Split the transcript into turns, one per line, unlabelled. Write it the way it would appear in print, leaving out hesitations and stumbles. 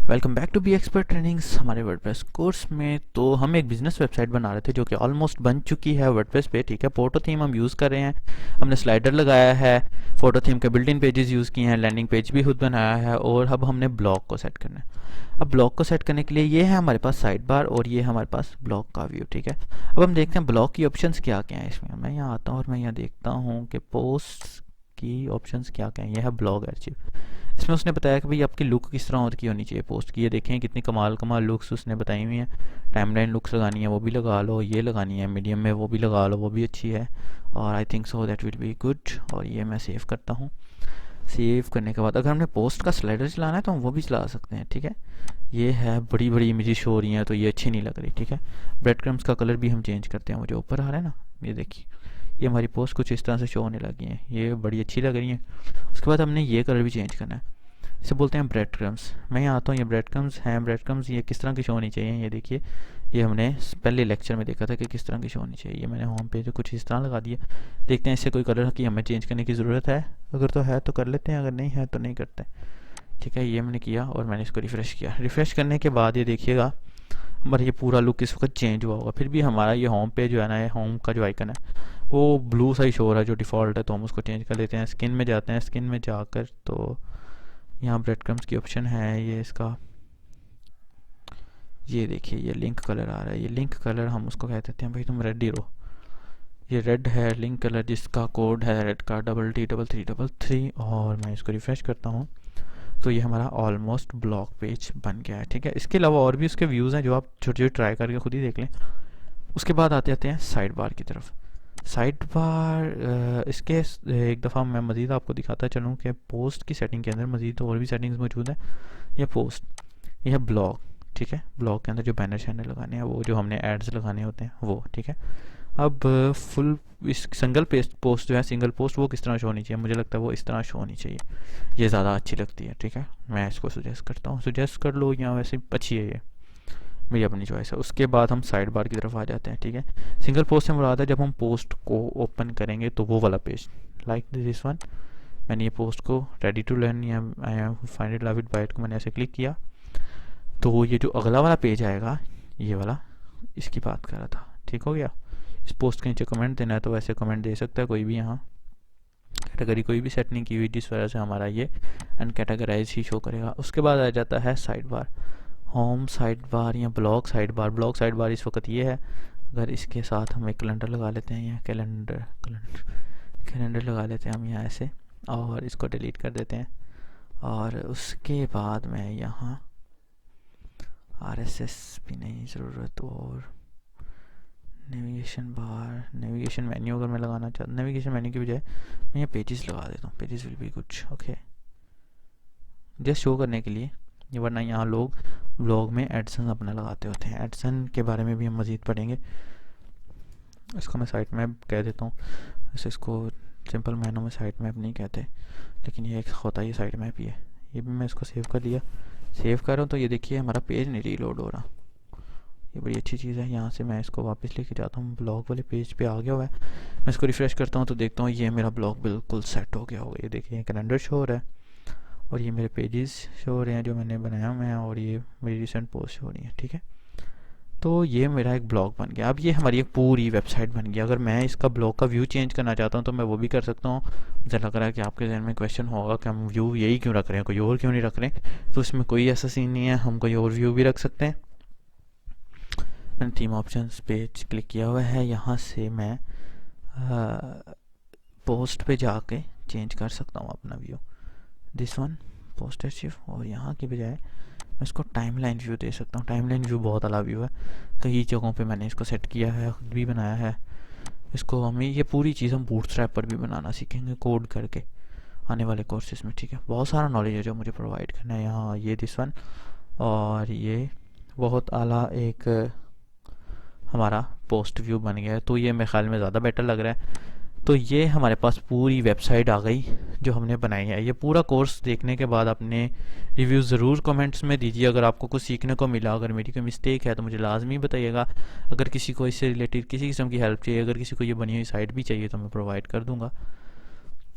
Welcome back to B expert trainings. हमारे WordPress course में तो हम एक बिजनेस वेबसाइट बना रहे थे जो कि ऑलमोस्ट बन चुकी है वर्डप्रेस पे। ठीक है, फोटो थीम हम यूज़ कर रहे हैं, हमने स्लाइडर लगाया है, फोटो थीम के बिल्ट इन पेजेस यूज़ किए हैं, लैंडिंग पेज भी खुद बनाया है, और अब हमने ब्लॉग को सेट करना है। अब ब्लॉग को सेट करने के लिए ये है हमारे पास साइड बार और ये हमारे पास ब्लॉग का व्यू। ठीक है, अब हम देखते हैं ब्लॉग की ऑप्शंस क्या क्या हैं इसमें। मैं यहाँ आता हूँ और मैं यहाँ देखता हूँ कि पोस्ट की ऑप्शंस क्या क्या हैं। ये है ब्लॉग आर्चिव। इसमें उसने बताया कि भाई आपकी लुक किस तरह की होनी चाहिए पोस्ट की। ये देखें कितनी कमाल कमाल लुक्स उसने बताई हुई हैं। टाइमलाइन लुक्स लगानी है वो भी लगा लो, ये लगानी है मीडियम में वो भी लगा लो, वो भी अच्छी है। और I think so that will be good. और ये मैं सेव करता हूँ। सेव करने के बाद अगर हमने पोस्ट का स्लाइडर चलाना है तो हम वो भी चला सकते हैं। ठीक है, ये है बड़ी बड़ी इमेजेस शो हो रही हैं तो ये अच्छी नहीं लग रही। ठीक है, ब्रेड क्रम्स का कलर भी हम चेंज करते हैं। वो जो ऊपर आ रहा है ना, ये देखिए, ये हमारी पोस्ट कुछ इस तरह से शो होने लगी हैं, ये बड़ी अच्छी लग रही हैं। उसके बाद हमने ये कलर भी चेंज करना है, इसे बोलते हैं ब्रेड क्रम्स। मैं यहाँ आता हूँ, ये ब्रेड क्रम्स हैं। ब्रेड क्रम्स ये किस तरह की शो होनी चाहिए, ये देखिए, ये हमने पहले लेक्चर में देखा था कि किस तरह की शो होनी चाहिए। ये मैंने होम पेज कुछ इस तरह लगा दिया। देखते हैं इससे कोई कलर की हमें चेंज करने की ज़रूरत है, अगर तो है तो कर लेते हैं, अगर नहीं है तो नहीं करते। ठीक है, ये मैंने किया और मैंने इसको रिफ़्रेश किया। रिफ़्रेश करने के बाद ये देखिएगा हमारा ये पूरा लुक इस वक्त चेंज हुआ होगा। फिर भी हमारा ये होम पेज जो है ना, ये होम का जो आइकन है वो ब्लू सा ही शो हो रहा है जो डिफ़ॉल्ट है, तो हम उसको चेंज कर लेते हैं। स्किन में जाते हैं, स्किन में जाकर तो यहाँ ब्रेड क्रम्स की ऑप्शन है, ये इसका, ये देखिए ये लिंक कलर आ रहा है। ये लिंक कलर हम उसको कह देते हैं भाई तुम रेड ही रहो। ये रेड है लिंक कलर जिसका कोड है रेड का TT3333। और मैं इसको रिफ़्रेश करता हूँ तो ये हमारा ऑलमोस्ट ब्लॉग पेज बन गया है। ठीक है, इसके अलावा और भी उसके व्यूज़ हैं जो आप छोटे छोटे ट्राई करके खुद ही देख लें। उसके बाद आते हैं साइड बार की तरफ। साइड बार इसके एक दफ़ा मैं मज़ीद आपको दिखाता चलूँ कि पोस्ट की सेटिंग के अंदर मज़ीद और भी सेटिंग्स मौजूद हैं। ये पोस्ट, ये है ब्लॉग। ठीक है, ब्लॉग के अंदर जो बैनर शैनर लगाने हैं, वो जो हमने एड्स लगाने होते हैं वो। ठीक है, अब फुल इस सिंगल पोस्ट जो है, सिंगल पोस्ट वो किस तरह शो होनी चाहिए, मुझे लगता है वो इस तरह शो होनी चाहिए, ये ज़्यादा अच्छी लगती है। ठीक है, मैं इसको सुजेस्ट करता हूँ, सुजेस्ट कर लो, या वैसे अच्छी है ये, मेरी अपनी चॉइस है। उसके बाद हम साइड बार की तरफ आ जाते हैं। ठीक है, सिंगल पोस्ट से मुराद है जब हम पोस्ट को ओपन करेंगे तो वो वाला पेज, लाइक दिस वन। मैंने ये पोस्ट को रेडी टू लर्न या I find it love it by it को मैंने ऐसे क्लिक किया तो ये जो अगला वाला पेज आएगा, ये वाला, इसकी बात कर रहा था। ठीक हो गया। इस पोस्ट के नीचे कमेंट देना है तो वैसे कमेंट दे सकता है कोई भी। यहाँ कैटेगरी कोई भी सेट नहीं की हुई जिस वजह से हमारा ये अनकैटेगराइज ही शो करेगा। उसके बाद आ जाता है side bar, home side bar या blog side bar. Blog side bar इस वक्त ये है, अगर इसके साथ हम एक कैलेंडर लगा लेते हैं, या कैलेंडर लगा लेते हैं हम यहाँ ऐसे, और इसको डिलीट कर देते हैं। और उसके बाद मैं यहाँ RSS भी नहीं ज़रूरत, और नेविगेशन बार, नेविगेशन मेन्यू अगर मैं लगाना चाहता, नेविगेशन मेन्यू की बजाय मैं ये पेजेस लगा देता हूँ। Pages will be good. Okay, just show करने के लिए, ये वरना यहाँ लोग ब्लॉग में एडसन अपना लगाते होते हैं। एडसन के बारे में भी हम मज़ीद पढ़ेंगे। इसको मैं साइट मैप कह देता हूँ, वैसे इसको सिंपल मैनों में साइट मैप नहीं कहते, लेकिन ये एक होता है, ये साइट मैप ही है। ये भी मैं इसको सेव कर लिया। सेव कर रहा हूँ तो ये देखिए हमारा पेज नहीं रीलोड हो रहा, ये बड़ी अच्छी चीज़ है। यहाँ से मैं इसको वापस लेके जाता हूँ, ब्लॉग वाले पेज पे आ गया हुआ है। मैं इसको रिफ़्रेश करता हूँ तो देखता हूँ ये मेरा ब्लॉग बिल्कुल सेट हो गया होगा। ये देखिए कैलेंडर शो हो रहा है, और ये मेरे पेजेस शो हो रहे हैं जो मैंने बनाया हुए हैं, और ये मेरी रिसेंट पोस्ट हो रही है। ठीक है, तो ये मेरा एक ब्लॉग बन गया। अब ये हमारी एक पूरी वेबसाइट बन गई। अगर मैं इसका ब्लॉग का व्यू चेंज करना चाहता हूँ तो मैं वो भी कर सकता हूँ। मुझे लग रहा है कि आपके जहन में क्वेश्चन होगा कि हम व्यू यही क्यों रख रहे हैं, कोई और क्यों नहीं रख रहे हैं। तो इसमें कोई ऐसा सीन नहीं है, हम कोई और व्यू भी रख सकते हैं। मैंने थीम ऑप्शंस पे क्लिक किया हुआ है, यहाँ से मैं पोस्ट पे जाके चेंज कर सकता हूँ अपना view, this one post archive. और यहाँ की बजाय मैं इसको टाइमलाइन व्यू दे सकता हूँ। टाइमलाइन व्यू बहुत अलग व्यू है, कई जगहों पे मैंने इसको सेट किया है, खुद भी बनाया है। इसको हमें ये पूरी चीज़ हम बूटस्ट्रैप पर भी बनाना सीखेंगे कोड करके आने वाले कोर्सेज में। ठीक है, बहुत सारा नॉलेज है जो मुझे प्रोवाइड करना है। यहाँ ये दिस वन, और ये बहुत आला एक हमारा पोस्ट व्यू बन गया है, तो ये मेरे ख्याल में ज़्यादा बेटर लग रहा है। तो ये हमारे पास पूरी वेबसाइट आ गई जो हमने बनाई है। ये पूरा कोर्स देखने के बाद अपने रिव्यू ज़रूर कमेंट्स में दीजिए। अगर आपको कुछ सीखने को मिला, अगर मेरी कोई मिस्टेक है तो मुझे लाजमी बताइएगा। अगर किसी को इससे रिलेटेड किसी किस्म की हेल्प चाहिए, अगर किसी को ये बनी हुई साइट भी चाहिए तो मैं प्रोवाइड कर दूँगा।